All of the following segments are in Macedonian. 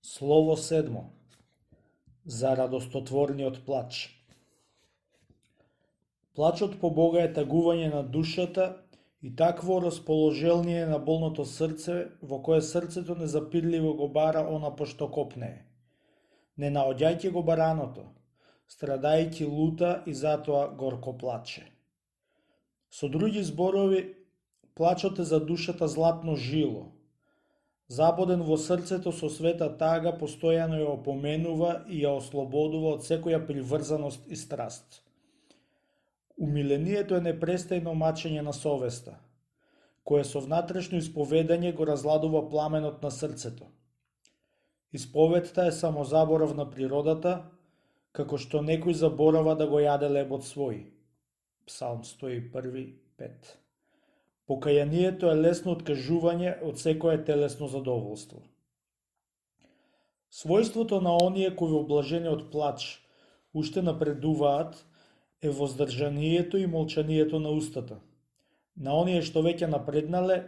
Слово седмо. За радостотворниот плач. Плачот по Бога е тагување на душата и такво расположение на болното срце, во кое срцето незапирливо го бара она пошто копнее. Не наоѓајќи го бараното, страдајќи лута и затоа горко плаче. Со други зборови, плачот е за душата златно жило. Забоден во срцето со света тага, постојано ја опоменува и ја ослободува од секоја приврзаност и страст. Умилението е непрестајно мачење на совеста, кое со внатрешно исповедање го разладува пламенот на срцето. Исповедта е само заборав на природата, како што некој заборава да го јаде лебот свој. Псалм 101:5. Покајанието е лесно откажување од секое телесно задоволство. Својството на оние кои во блажениот плач уште напредуваат е воздржанието и молчанието на устата. На оние што веќе напреднале,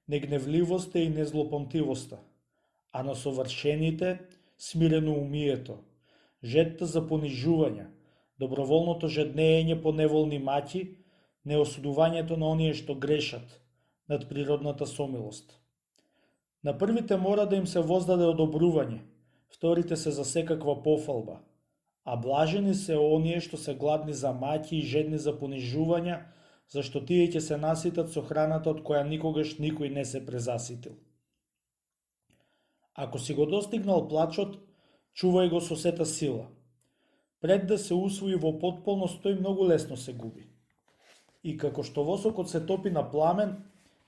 негневливоста и незлопамтивоста, а на совршените смирено умието, жетта за понижување, доброволното жеднење по неволни маќи, неосудувањето на оние што грешат, над природната сомилост. На првите мора да им се воздаде одобрување, вторите се за секаква пофалба, а блажени се оние што се гладни за маќи и жедни за понижувања, зашто тие ќе се наситат со храната од која никогаш никој не се презаситил. Ако си го достигнал плачот, чувај го со сета сила. Пред да се усвои во потполност, тој многу лесно се губи. И како што восокот се топи на пламен,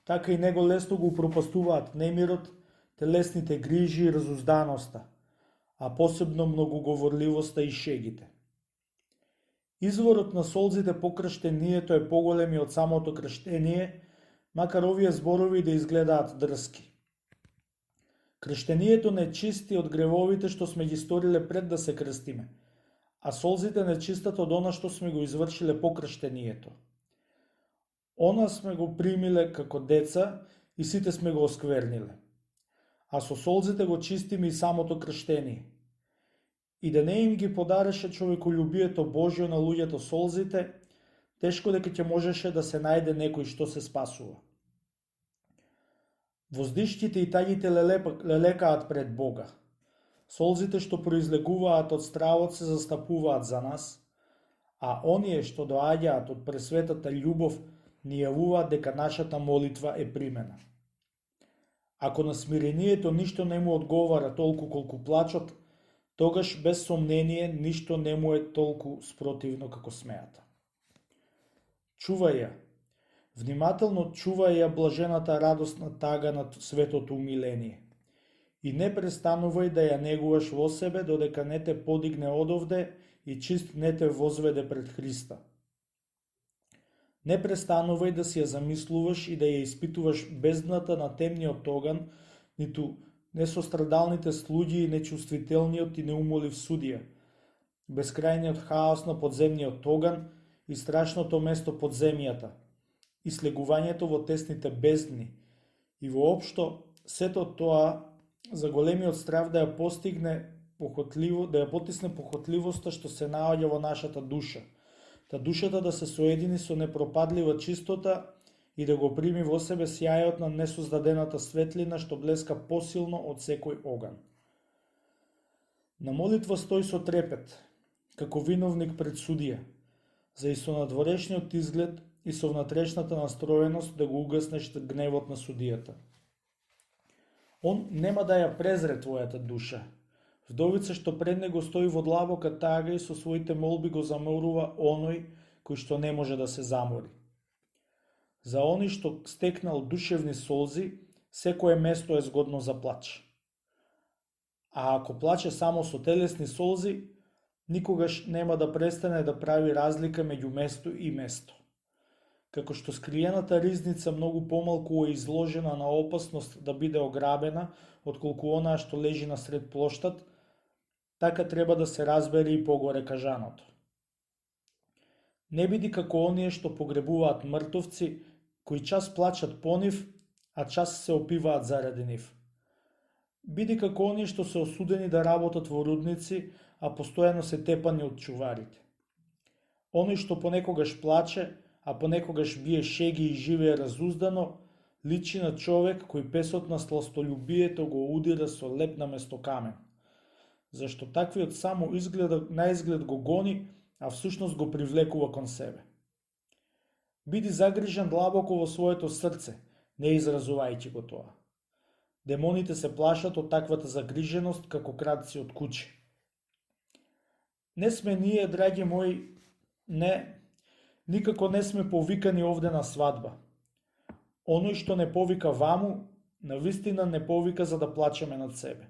така и него лесно го упропастуваат немирот, телесните грижи и разузданоста, а посебно многоговорливоста и шегите. Изворот на солзите по крштението е поголем и од самото крштение, макар овие зборови да изгледаат дрски. Крштението не чисти од гревовите што сме ги сториле пред да се крстиме, а солзите не чистат од она што сме го извршиле по крштението. Она сме го примиле како деца и сите сме го оскверниле. А со солзите го чистиме и самото крштение. И да не им ги подареше човеколюбието Божјо на луѓето солзите, тешко дека ќе можеше да се најде некој што се спасува. Воздишките и тагите лелекаат пред Бога. Солзите што произлегуваат од стравот се застапуваат за нас, а оние што доаѓаат од пресветата љубов ни јавуваат дека нашата молитва е примена. Ако на смирението ништо не му одговара толку колку плачот, тогаш без сомнение ништо не му е толку спротивно како смеата. Чувај ја, внимателно чувај ја блажената радостна тага на светото умиление и не престанувај да ја негуваш во себе додека не те подигне одовде и чист не те возведе пред Христа. Не престанувај да си ја замислуваш и да ја испитуваш бездната на темниот оган, ниту несострадалните слуги и нечувствителниот и неумолив судија, безкрајниот хаос на подземниот оган и страшното место под земјата, и слегувањето во тесните бездни, и воопшто сето тоа за големиот страв да ја потисне похотливоста што се наоѓа во нашата душа, та душата да се соедини со непропадлива чистота и да го прими во себе сјајот на несоздадената светлина што блеска посилно од секој оган. На молитва стои со трепет, како виновник пред судија, за и со надворешниот изглед и со внатрешната настроеност да го угаснеш гневот на судијата. Он нема да ја презре твојата душа. Вдовица што пред него стои во длабока тага и со своите молби го заморува оној кој што не може да се замори. За оној што стекнал душевни солзи, секое место е згодно за плач. А ако плаче само со телесни солзи, никогаш нема да престане да прави разлика меѓу место и место. Како што скриената ризница многу помалку е изложена на опасност да биде ограбена, отколку онаа што лежи насред плоштад, така треба да се разбере и погоре кажаното. Не биди како оние што погребуваат мртовци, кои час плачат по нив, а час се опиваат заради нив. Биди како оние што се осудени да работат во рудници, а постојано се тепани од чуварите. Оној што понекогаш плаче, а понекогаш бие шеги и живее разуздано, личи на човек кој песот на сластолюбието го удира со леп наместо камен. Зашто таквиот само на изглед го гони, а всушност го привлекува кон себе. Биди загрижен длабоко во своето срце, не изразувајќи го тоа. Демоните се плашат од таквата загриженост како кратци од куче. Не сме ние, драги мои, никако не сме повикани овде на свадба. Оној што не повика ваму, навистина не повика за да плачеме над себе.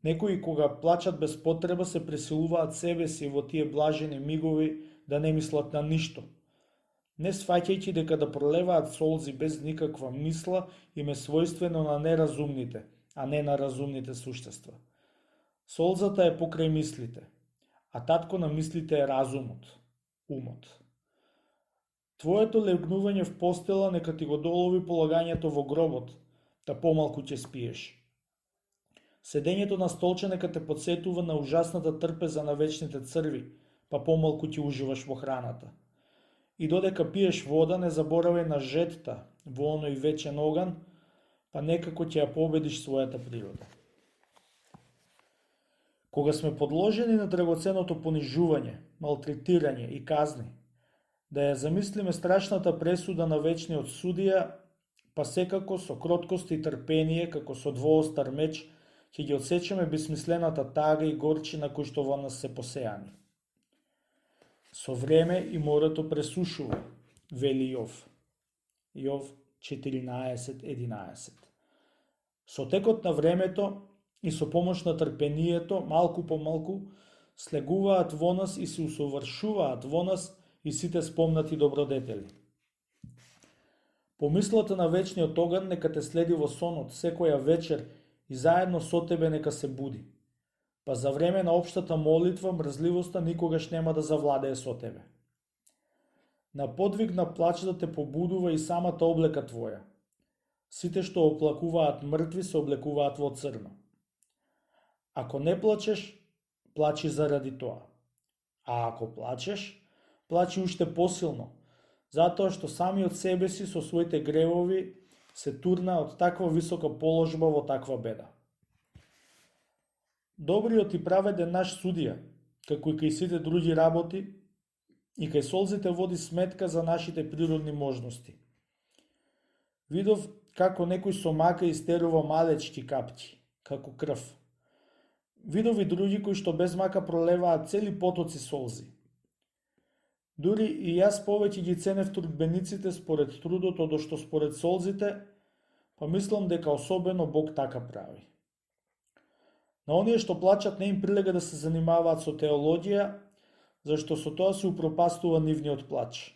Некои кога плачат без потреба се пресилуваат себе си во тие блажени мигови да не мислат на ништо, не сваќајќи дека да пролеваат солзи без никаква мисла им е својствено на неразумните, а не на разумните суштества. Солзата е покрај мислите, а татко на мислите е разумот, умот. Твоето легнување в постела нека ти го долови полагањето во гробот, та помалку ќе спиеш. Седењето на столче нека те подсетува на ужасната трпеза на вечните црви, па помалку ќе уживаш во храната. И додека пиеш вода, не заборавај на жетта во оној вечен оган, па некако ќе ја победиш својата природа. Кога сме подложени на драгоценото понижување, малтретирање и казни, да ја замислиме страшната пресуда на вечниот судија, па секако со кроткост и трпение, како со двоостар меч, ќе ги отсечеме бесмислената тага и горчина кои што во нас се посејани. Со време и морето пресушува, вели Јов. Јов 14:11. Со текот на времето и со помош на трпението, малку по малку, слегуваат во нас и се усовршуваат во нас и сите спомнати добродетели. Помислата на вечниот оган нека те следи во сонот секоја вечер и заедно со тебе нека се буди. Па за време на општата молитва мрзливоста никогаш нема да завладее со тебе. На подвиг на плач да те побудува и самата облека твоја. Сите што оплакуваат мртви се облекуваат во црно. Ако не плачеш, плачи заради тоа. А ако плачеш, плачи уште посилно, затоа што самиот себе си со своите гревови се турна од таква висока положба во таква беда. Добриот и праведен наш судија, како и кај сите други работи, и кај солзите води сметка за нашите природни можности. Видов како некој со мака истерува малечки капки, како крв. Видов и други кои што без мака пролеваат цели потоци солзи. Дури и јас повеќе ги ценев трудбениците според трудот, одошто според солзите, па мислам дека особено Бог така прави. На оние што плачат не им прилега да се занимаваат со теологија, зашто со тоа се упропастува нивниот плач.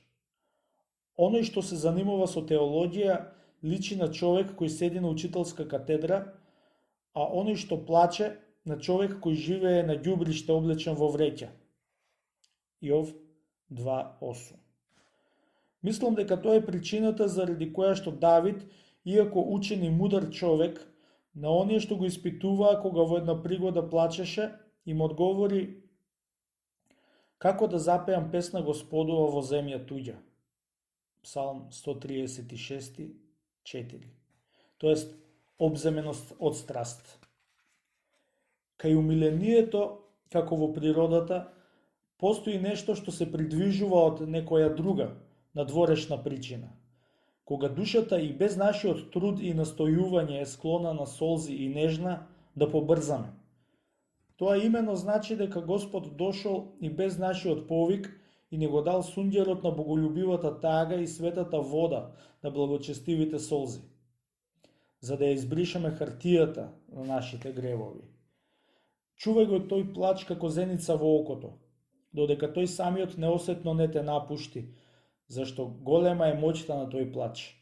Оној што се занимава со теологија личи на човек кој седи на учителска катедра, а оној што плаче на човек кој живее на ѓубриште облечен во вреќа. Јов 2:8. Мислам дека тоа е причината заради која што Давид, иако учен и мудар човек, на оние што го испитуваа кога во една пригода плачеше, им одговори: како да запеам песна Господова во земја туѓа. Псалм 136:4. Тоест, обземеност од страст. Кај умилението, како во природата, постои нешто што се придвижува од некоја друга, надворешна причина. Кога душата и без нашиот труд и настојување е склона на солзи и нежна, да побрзаме. Тоа имено значи дека Господ дошол и без нашиот повик и ни го дал сунѓерот на боголюбивата тага и светата вода на благочестивите солзи, за да ја избришеме хартијата на нашите гревови. Чувај го тој плач како зеница во окото, додека тој самиот неосетно не те напушти, зашто голема е моќта на тој плач,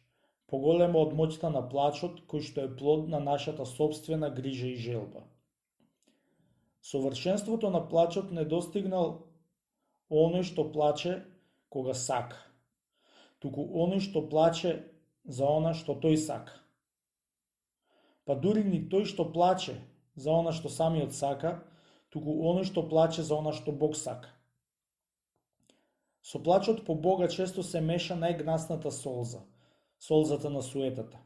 поголема од моќта на плачот кој што е плод на нашата собствена грижа и желба. Совршенството на плачот не достигнал оној што плаче кога сака, туку оној што плаче за она што тој сака. па дури ни тој што плаче за она што самиот сака, туку оној што плаче за она што Бог сака. Со плачот по Бога често се меша најгнасната солза, солзата на суетата.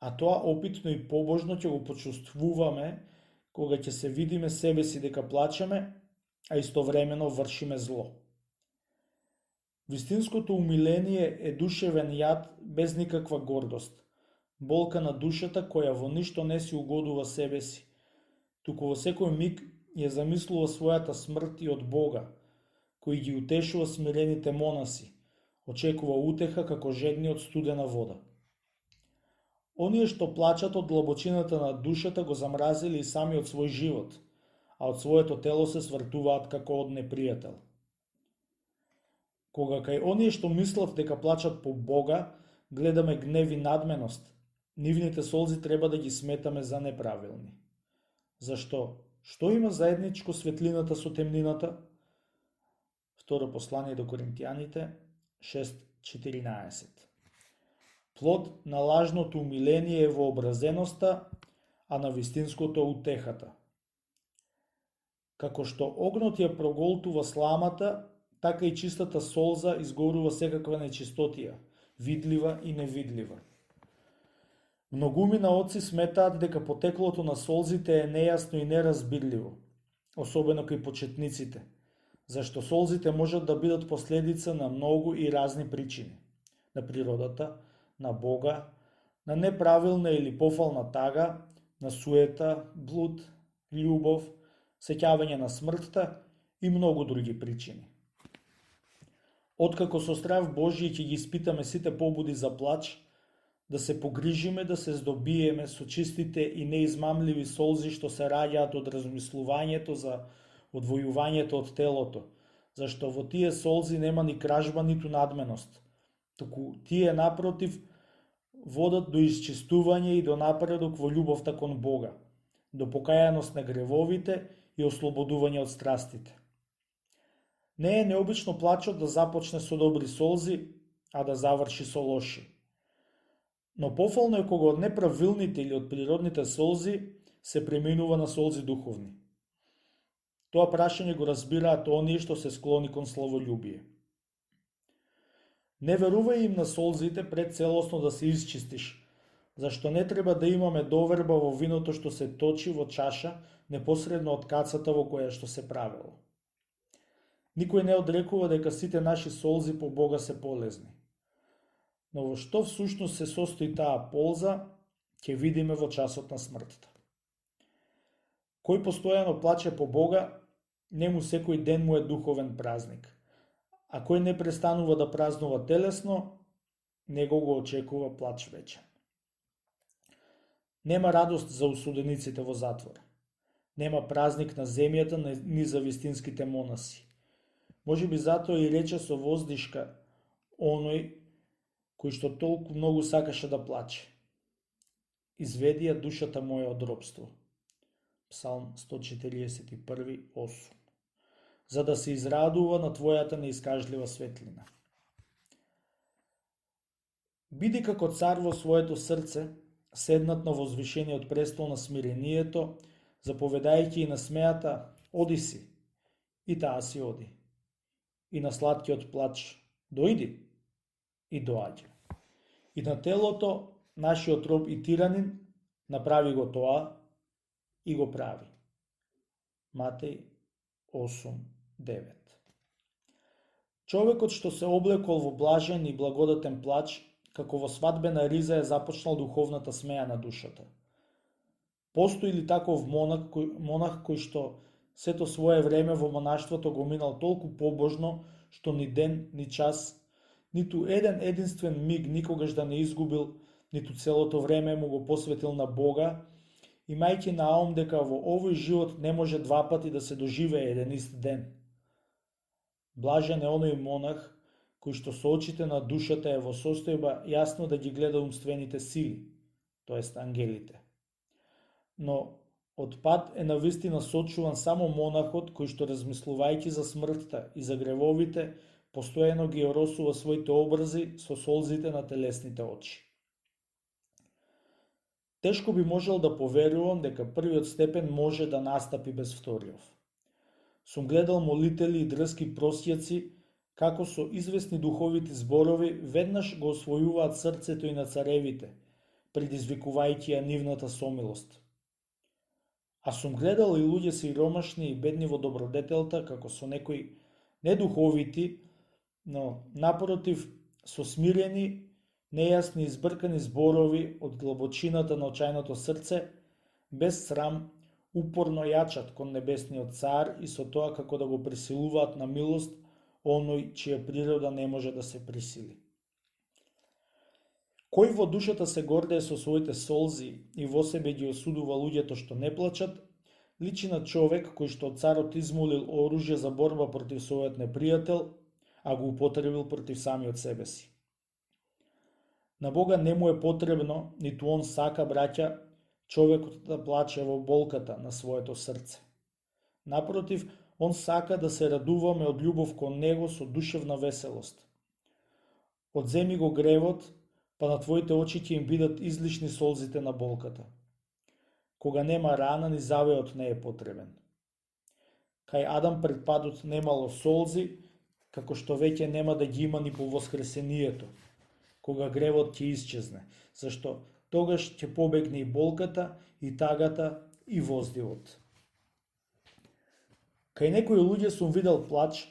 А тоа опитно и побожно ќе го почувствуваме кога ќе се видиме себе си дека плачеме, а истовремено вршиме зло. Вистинското умиление е душевен јад без никаква гордост, болка на душата која во ништо не си угодува себе си, туку во секој миг ја замислува својата смрт и од Бога, кој ги утешува смирените монаси, очекува утеха како жедни од студена вода. Оние што плачат од длабочината на душата го замразили и самиот свој живот, а од своето тело се свртуваат како од непријател. Кога кај оние што мислат дека плачат по Бога, гледаме гнев и надменост, нивните солзи треба да ги сметаме за неправилни. Зашто? Што има заедничко светлината со темнината? Второ послание до Коринтијаните 6:14. Плод на лажното умиление е вообразеноста, а на вистинското утехата. Како што огнот ја проголтува сламата, така и чистата солза изгорува секаква нечистотија, видлива и невидлива. Многумина отци сметаат дека потеклото на солзите е нејасно и неразбирливо, особено кај почетниците, зашто солзите можат да бидат последица на многу и разни причини, на природата, на Бога, на неправилна или пофална тага, на суета, блуд, љубов, сеќавање на смртта и многу други причини. Откако со страв Божји ќе ги испитаме сите побуди за плач, да се погрижиме да се здобиеме со чистите и неизмамливи солзи што се раѓаат од размислувањето за одвојувањето од телото, зашто во тие солзи нема ни кражба ниту надменост, туку тие напротив водат до исчистување и до напредок во љубовта кон Бога, до покајаност на гревовите и ослободување од страстите. Не е необично плачот да започне со добри солзи, а да заврши со лоши. Но пофално е кога од неправилните или од природните солзи се преминува на солзи духовни. Тоа прашање го разбираат оние што се склони кон славолюбие. Не верувај им на солзите пред целосно да се исчистиш, зашто не треба да имаме доверба во виното што се точи во чаша непосредно од кацата во која што се правило. Никој не одрекува дека сите наши солзи по Бога се полезни. Но во што всушност се состои таа полза, ќе видиме во часот на смртта. Кој постојано плаче по Бога, нему секој ден му е духовен празник. А кој не престанува да празнува телесно, него го очекува плач вечен. Нема радост за осудениците во затвор. Нема празник на земјата ни за вистинските монаси. Може би затоа и рече со воздишка оној кој што толку многу сакаше да плаче. Изведи ја душата моја од робство. Псалм 141:8. За да се израдува на твојата неискажлива светлина. Биди како цар во своето срце, седнат на возвишениот престол на смирението, заповедајќи и на смејата, оди си, и таа си оди. И на сладкиот плач, дојди, и доаѓа. И на телото, нашиот роб и тиранин, направи го тоа и го прави. Матеј 8:9. Човекот што се облекол во блажен и благодатен плач, како во свадбена риза е започнал духовната смеја на душата. Постои ли таков монах кој што сето свое време во монаштвото го минал толку побожно, што ни ден, ни час, ниту еден единствен миг никогаш да не изгубил, ниту целото време му го посветил на Бога, имајќи на ум дека во овој живот не може два пати да се доживее еден ист ден. Блажен е оној монах кој што со очите на душата е во состојба јасно да ги гледа умствените сили, тоест ангелите. Но од пат е навистина сочуван само монахот кој што размислувајќи за смртта и за гревовите, постојано ги оросува своите образи со солзите на телесните очи. Тешко би можел да поверувам дека првиот степен може да настапи без вториот. Сум гледал молители и дрски просјаци како со известни духовити зборови веднаш го освојуваат срцето и на царевите, предизвикувајќи ја нивната сомилост. А сум гледал и луѓе сиромашни и бедни во добродетелта како со некои недуховити, но напротив со смирени, нејасни и збркани зборови од длабочината на очајното срце, без срам, упорно јачат кон небесниот цар и со тоа како да го присилуваат на милост оној чија природа не може да се присили. Кој во душата се гордее со своите солзи и во себе ги осудува луѓето што не плачат, личи на човек кој што царот измолил оружје за борба против својот непријател, а го употребил против самиот себе си. На Бога не му е потребно, ниту он сака, браќа, човекот да плаче во болката на своето срце. Напротив, он сака да се радуваме од љубов кон него со душевна веселост. Одземи го гревот, па на твоите очи ќе им бидат излишни солзите на болката. Кога нема рана, ни завеот не е потребен. Кај Адам пред падот немало солзи, како што веќе нема да ги има ни по воскресението, кога гревот ќе исчезне, зашто тогаш ќе побегне и болката, и тагата, и воздивот. Кај некои луѓе сум видел плач,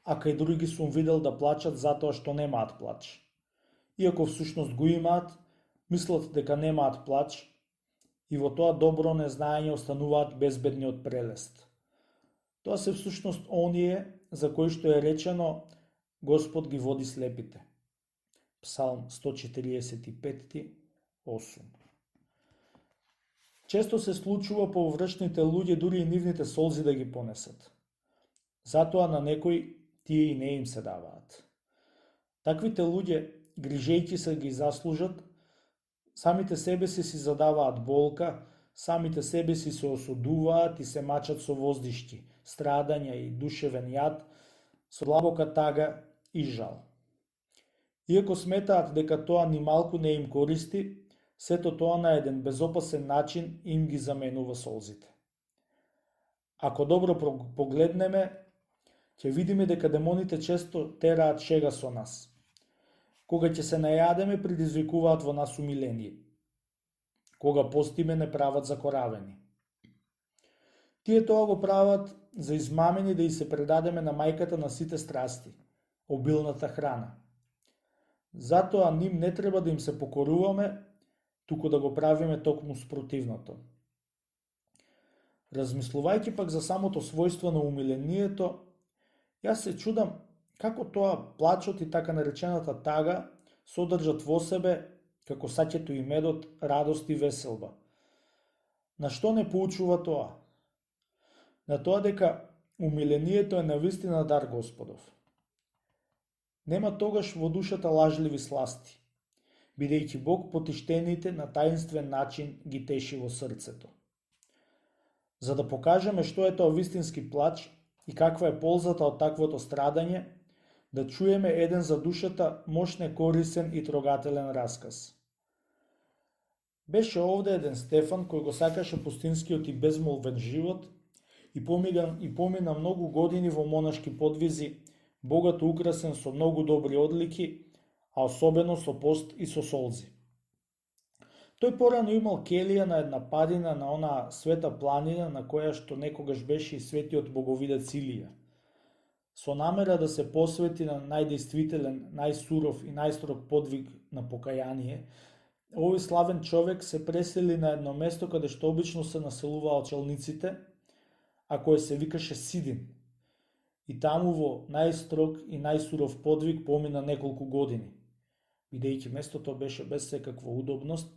а кај други сум видел да плачат затоа што немаат плач. Иако всушност го имаат, мислат дека немаат плач и во тоа добро незнаење остануваат безбедни од прелест. Тоа се всушност оние за кои што е речено Господ ги води слепите. Псалм 145:8. Често се случува површните луѓе дури и нивните солзи да ги понесат. Затоа на некои тие и не им се даваат. Таквите луѓе, грижејќи се ги заслужат, самите себе си задаваат болка, самите себе си се осудуваат и се мачат со воздишки, страдања и душевен јад, со длабока тага и жал. Иако сметаат дека тоа ни малку не им користи, сето тоа на еден безопасен начин им ги заменува солзите. Ако добро погледнеме, ќе видиме дека демоните често тераат шега со нас. Кога ќе се најадеме, предизвикуваат во нас умиление. Кога постиме, не прават закоравени. Тие тоа го прават за измамени да и се предадеме на мајката на сите страсти, обилната храна. Затоа ним не треба да им се покоруваме, туку да го правиме токму спротивното. Размислувајќи пак за самото својство на умилението, јас се чудам како тоа плачот и така наречената тага содржат во себе, како саќето и медот, радост и веселба. На што не поучува тоа? На тоа дека умилението е навистина дар Господов. Нема тогаш во душата лажливи сласти, бидејќи Бог потиштените на таинствен начин ги теши во срцето. За да покажеме што е тоа вистински плач и каква е ползата од таквото страдање, да чуеме еден за душата мощне корисен и трогателен расказ. Беше овде еден Стефан кој го сакаше пустинскиот и безмолвен живот и помина многу години во монашки подвизи, богато украсен со многу добри одлики, а особено со пост и со солзи. Тој порано имал келија на една падина на онаа света планина на која што некогаш беше и светиот боговидец Илија. Со намера да се посвети на најдействителен, најсуров и најстрог подвиг на покаяние, овој славен човек се пресели на едно место каде што обично се населуваа челниците, а кој се викаше Сидин. И таму во најстрог и најсуров подвиг помина неколку години, бидејќи местото беше без секаква удобност,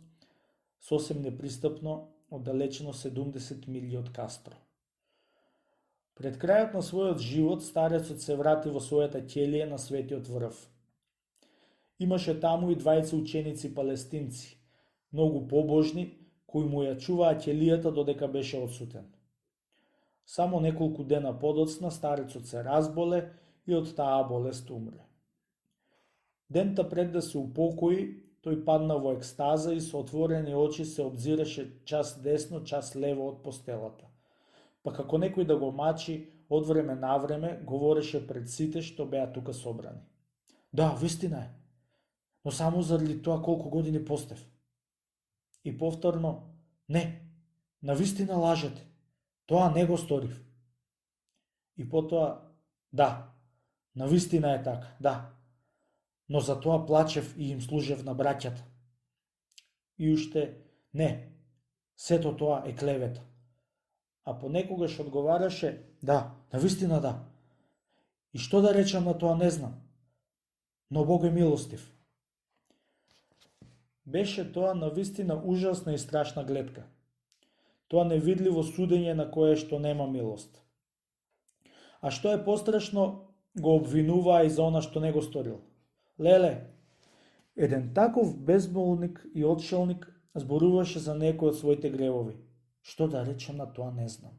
сосем непристапно, оддалечено 70 милји од Кастро. Пред крајот на својот живот, старецот се врати во својата ќелија на Светиот врв. Имаше таму и двајца ученици палестинци, многу побожни, кои му ја чуваа ќелијата додека беше одсутен. Само неколку дена подоцна старецот се разболе и од таа болест умре. Дента пред да се упокои, тој падна во екстаза и со отворени очи се обзираше час десно, час лево од постелата. Па како некој да го мачи, од време на време говореше пред сите што беа тука собрани. Да, вистина е, но само заради тоа колку години постев. И повторно, не, навистина лажете, тоа не го сторив. И потоа, да, навистина е така, да, но за тоа плачев и им служев на браќата. И уште, не, сето тоа е клевета. А понекогаш одговараше, да, навистина да. И што да речам на тоа не знам, но Бог е милостив. Беше тоа навистина ужасна и страшна гледка. Тоа невидливо судење на кое што нема милост. А што е пострашно, го обвинуваа и за она што не го сторил. Леле, еден таков безболник и отшелник зборуваше за некој од своите гревови. Што да речем на тоа не знам.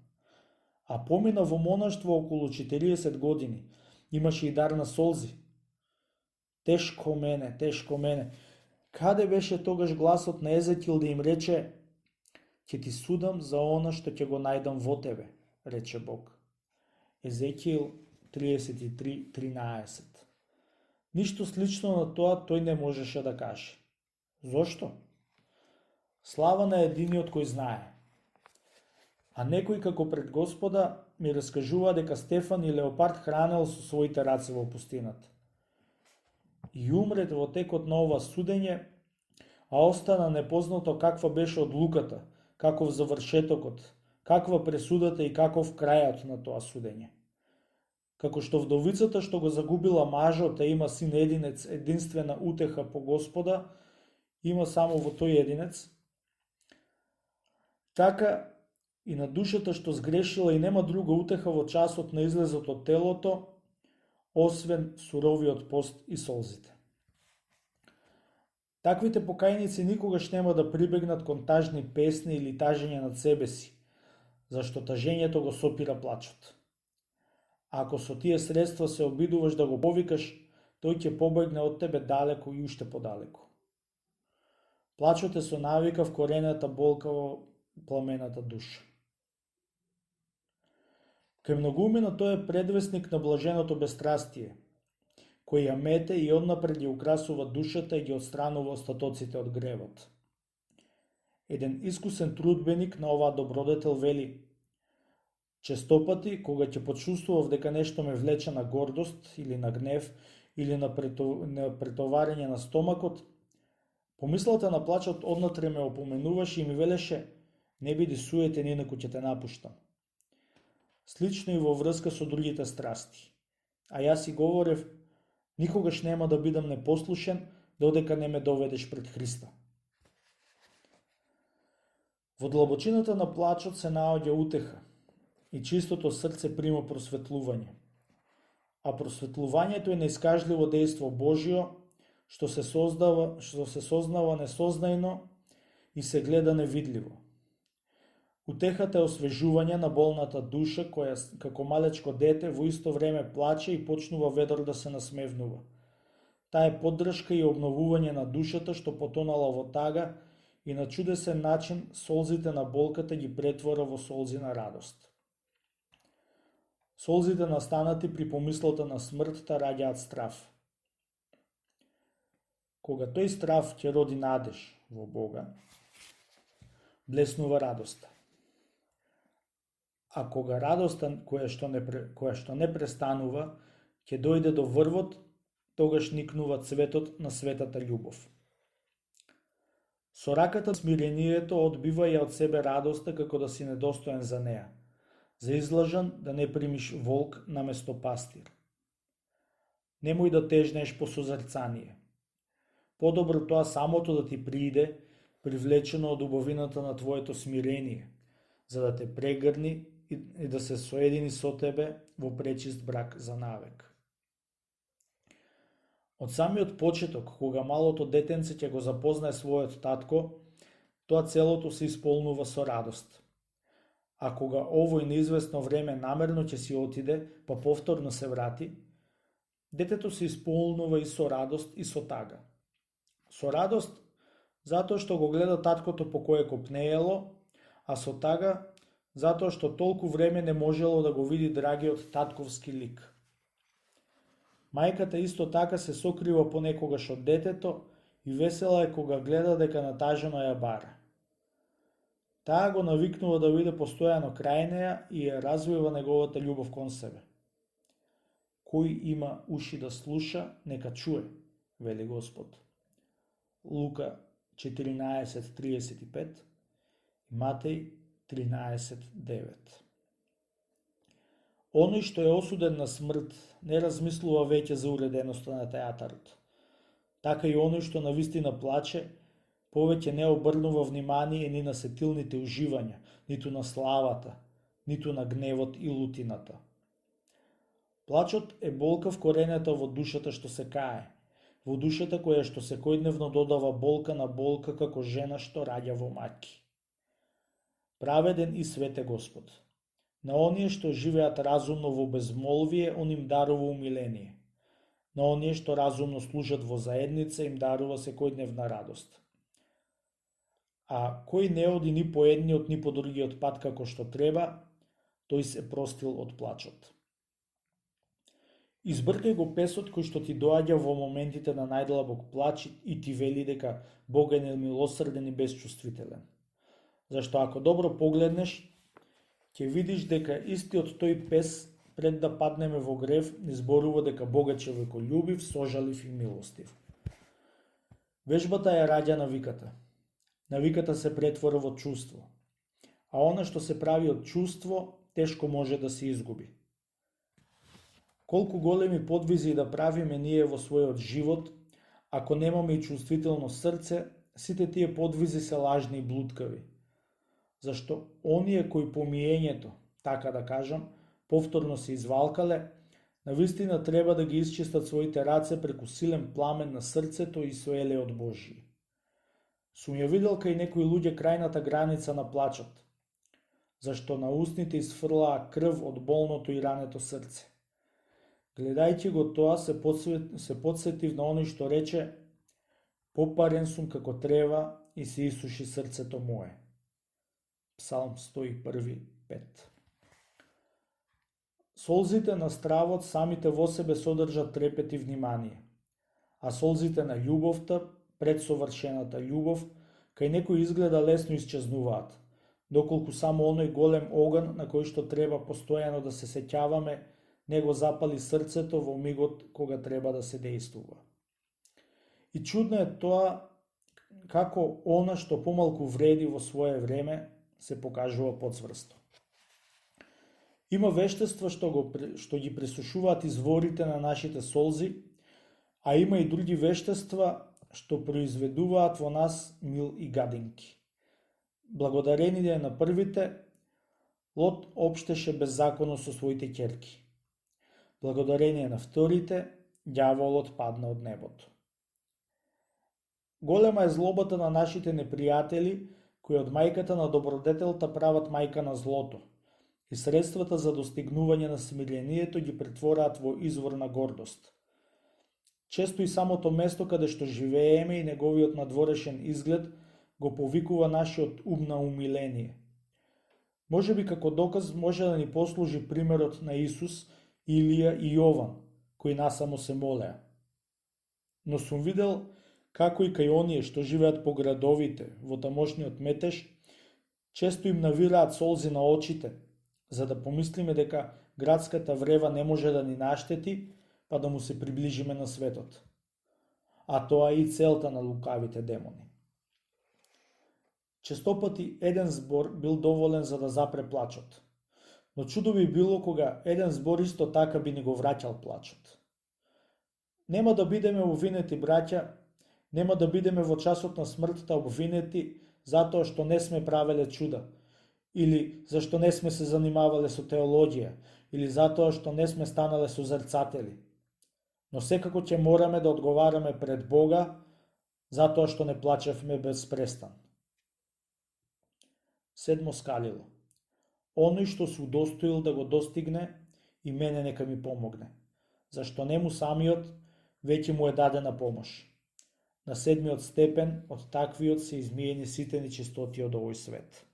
А помина во монаштво околу 40 години. Имаше и дар на солзи. Тешко мене, тешко мене. Каде беше тогаш гласот на Езекил да им рече: ќе ти судам за она што ќе го најдам во тебе, рече Бог. Езекил 33:13. Ништо слично на тоа тој не можеше да каже. Зошто? Слава на единиот кој знае. А некој како пред Господа ми раскажува дека Стефан и Леопард хранел со своите раце во пустината. И умрет во текот на ова судење, а остана непознато каква беше одлуката, каков завршетокот, каква пресудата и каков крајот на тоа судење. Како што вдовицата што го загубила мажот, а има син единец, единствена утеха по Господа, има само во тој единец, така и на душата што сгрешила и нема друга утеха во часот на излезот од телото, освен суровиот пост и солзите. Таквите покајници никогаш нема да прибегнат кон тажни песни или тажење над себе си, зашто тажењето го сопира плачот. А ако со тие средства се обидуваш да го повикаш, тој ќе побегне од тебе далеко и уште подалеку. Плачот е со навика вкорената болка во пламената душа. Кај многумина тој е предвестник на блаженото бестрастие, кој ја мете и однапред ја украсува душата и ги отстранува остатоците од гревот. Еден искусен трудбеник на оваа добродетел вели: честопати, кога ќе почувствував дека нешто ме влече на гордост или на гнев или на претоварење на стомакот, помислата на плачот однатре ме опоменуваше и ми велеше: не биди суетен, инаку ќе те напуштам. Слично и во врска со другите страсти. А јас си говорев: никогаш нема да бидам непослушен, додека не ме доведеш пред Христа. Во длабочината на плачот се наоѓа утеха и чистото срце прима просветлување. А просветлувањето е неискажливо дејство Божјо, што се сознава несознајно и се гледа невидливо. Утехата е освежување на болната душа, која како малечко дете во исто време плаче и почнува ведро да се насмевнува. Таа е поддршка и обновување на душата што потонала во тага и на чудесен начин солзите на болката ги претвора во солзи на радост. Солзите настанати при помислата на смртта раѓаат страв. Кога тој страв ќе роди надеж во Бога, блеснува радоста. А кога радоста која што не престанува, ќе дојде до врвот, тогаш никнува цветот на светата љубов. Со раката смирението одбива ја од себе радоста како да си недостоен за неа, за излажан да не примиш волк наместо пастир. Немој да тежнеш по созрцание. Подобро тоа самото да ти прииде, привлечено од убавината на твоето смирение, за да те прегрни и да се соедини со тебе во пречист брак за навек. Од самиот почеток, кога малото детенце ќе го запознае својот татко, тоа целото се исполнува со радост. А кога овој неизвестно време намерно ќе си отиде, па повторно се врати, детето се исполнува и со радост и со тага. Со радост, затоа што го гледа таткото по кое копнеело, а со тага, затоа што толку време не можело да го види драгиот татковски лик. Мајката исто така се сокрива понекогаш од детето и весела е кога гледа дека натажено ја бара. Таа го навикнува да биде постојано крај неа и ја развива неговата љубов кон себе. Кој има уши да слуша, нека чуе, вели Господ. Лука 14:35 и Матеј 13:9. Оној што е осуден на смрт не размислува веќе за уреденоста на театарот. Така и оној што навистина плаче, повеќе не обрнува внимание ни на сетилните уживања, ниту на славата, ниту на гневот и лутината. Плачот е болка вкоренета во душата што се кае, во душата која што секојдневно додава болка на болка како жена што раѓа во маќи. Праведен и свет е Господ. На оние што живеат разумно во безмолвие, он им дарува умиление. На оние што разумно служат во заедница, им дарува секојдневна радост. А кој не оди ни по едниот ни по другиот пат како што треба, тој се простил од плачот. Избркај го песот кој што ти доаѓа во моментите на најдлабок плач и ти вели дека Бог е немилосрден и безчувствителен. Зашто ако добро погледнеш, ќе видиш дека истиот тој пес, пред да паднеме во грев, не зборува дека Бог е човеколюбив, сожалив и милостив. Вежбата ја раѓа навиката. Навиката се претвора во чувство. А она што се прави од чувство, тешко може да се изгуби. Колку големи подвизи да правиме ние во својот живот, ако немаме и чувствително срце, сите тие подвизи се лажни и блудкави. Зашто оние кои помиењето, така да кажам, повторно се извалкале, навистина треба да ги исчистат своите раце преку силен пламен на срцето и со елеот Божји. Сум ја видел кај некои луѓе крајната граница на плачот, зашто на устните изфрлаа крв од болното и рането срце. Гледајќи го тоа, се подсетив на оној што рече: попарен сум како трева и се исуши срцето мое. Псалм 101:5. Солзите на стравот самите во себе содржат трепет и внимание, а солзите на љубовта, пред совршената љубов, кај некој изгледа лесно исчезнуваат, доколку само оној голем оган на кој што треба постојано да се сеќаваме, не го запали срцето во мигот кога треба да се дејствува. И чудно е тоа како она што помалку вреди во свое време се покажува подсврсто. Има вештества што ги пресушуваат изворите на нашите солзи, а има и други вештества што произведуваат во нас мил и гадинки. Благодарение на првите, Лот општеше беззаконно со своите ќерки. Благодарение на вторите, ѓаволот падна од небото. Голема е злобата на нашите непријатели, кои од мајката на добродетелта прават мајка на злото, и средствата за достигнување на смирението ги претвораат во извор на гордост. Често и самото место каде што живееме и неговиот надворешен изглед го повикува нашиот ум на умиление. Можеби како доказ може да ни послужи примерот на Исус, Илија и Јован, кои насамо се молеа. Но сум видел како и кај оние што живеат по градовите, во тамошниот метеж, често им навираат солзи на очите, за да помислиме дека градската врева не може да ни наштети, па да му се приближиме на светот. А тоа е и целта на лукавите демони. Честопати еден збор бил доволен за да запре плачот, но чудо би било кога еден збор исто така би ни го враќал плачот. Нема да бидеме обвинети, браќа, нема да бидеме во часот на смртта обвинети затоа што не сме правеле чуда, или зашто не сме се занимавале со теологија, или затоа што не сме станале созерцатели. Но секако ќе мораме да одговараме пред Бога затоа што не плачевме без престан. Седмо скалило. Оној што се удостоил да го достигне, и мене нека ми помогне, зашто нему самиот веќе му е дадена помош. на 7-миот степен од таквиот се измиени сите нечистоти од овој свет.